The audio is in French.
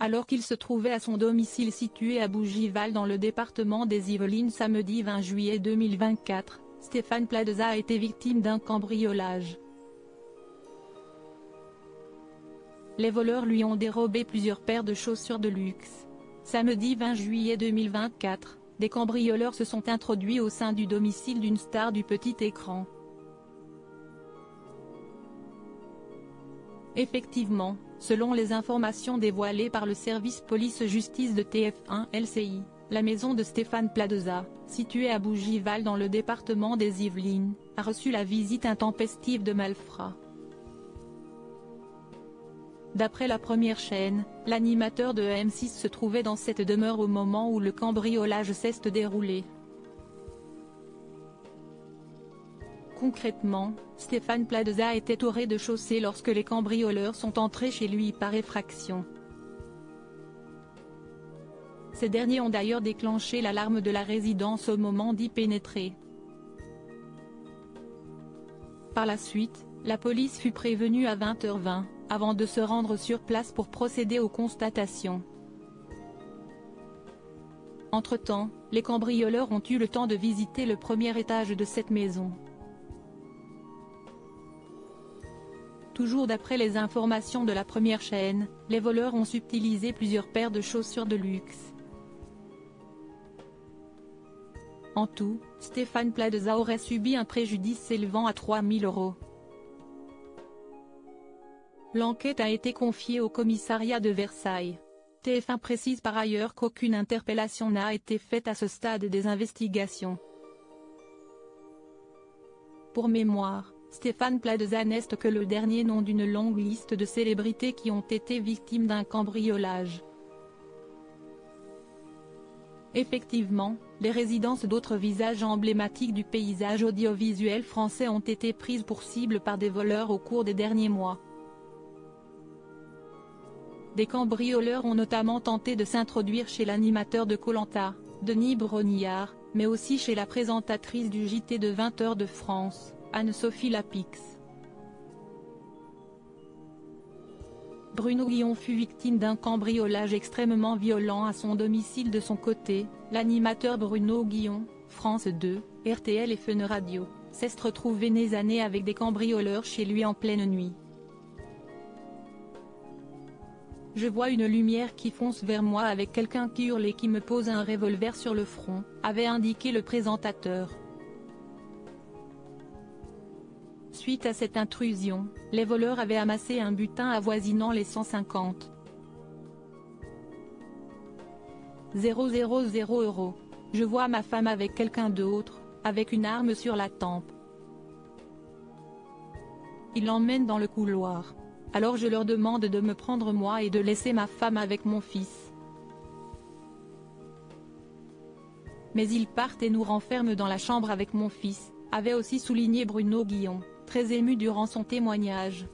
alors qu'il se trouvait à son domicile situé à Bougival dans le département des Yvelines samedi 20 juillet 2024, Stéphane Plaza a été victime d'un cambriolage. Les voleurs lui ont dérobé plusieurs paires de chaussures de luxe. Samedi 20 juillet 2024, des cambrioleurs se sont introduits au sein du domicile d'une star du petit écran. Effectivement, selon les informations dévoilées par le service police-justice de TF1 LCI, la maison de Stéphane Plaza, située à Bougival dans le département des Yvelines, a reçu la visite intempestive de malfrats. D'après la première chaîne, l'animateur de M6 se trouvait dans cette demeure au moment où le cambriolage s'est déroulé. Concrètement, Stéphane Plaza était au rez-de-chaussée lorsque les cambrioleurs sont entrés chez lui par effraction. Ces derniers ont d'ailleurs déclenché l'alarme de la résidence au moment d'y pénétrer. Par la suite, la police fut prévenue à 20h20, avant de se rendre sur place pour procéder aux constatations. Entre-temps, les cambrioleurs ont eu le temps de visiter le premier étage de cette maison. Toujours d'après les informations de la première chaîne, les voleurs ont subtilisé plusieurs paires de chaussures de luxe. En tout, Stéphane Plaza aurait subi un préjudice s'élevant à 3 000 €. L'enquête a été confiée au commissariat de Versailles. TF1 précise par ailleurs qu'aucune interpellation n'a été faite à ce stade des investigations. Pour mémoire, Stéphane Plaza n'est que le dernier nom d'une longue liste de célébrités qui ont été victimes d'un cambriolage. Effectivement, les résidences d'autres visages emblématiques du paysage audiovisuel français ont été prises pour cible par des voleurs au cours des derniers mois. Des cambrioleurs ont notamment tenté de s'introduire chez l'animateur de Koh-Lanta, Denis Brogniart, mais aussi chez la présentatrice du JT de 20h de France, Anne-Sophie Lapix. Bruno Guillon fut victime d'un cambriolage extrêmement violent à son domicile. De son côté, l'animateur Bruno Guillon, France 2, RTL et Fun Radio, s'est retrouvé nez à nez avec des cambrioleurs chez lui en pleine nuit. Je vois une lumière qui fonce vers moi avec quelqu'un qui hurle et qui me pose un revolver sur le front, avait indiqué le présentateur. Suite à cette intrusion, les voleurs avaient amassé un butin avoisinant les 150 000 €. Je vois ma femme avec quelqu'un d'autre, avec une arme sur la tempe. Ils l'emmènent dans le couloir. Alors je leur demande de me prendre moi et de laisser ma femme avec mon fils. Mais ils partent et nous renferment dans la chambre avec mon fils, avait aussi souligné Bruno Guillon, très ému durant son témoignage.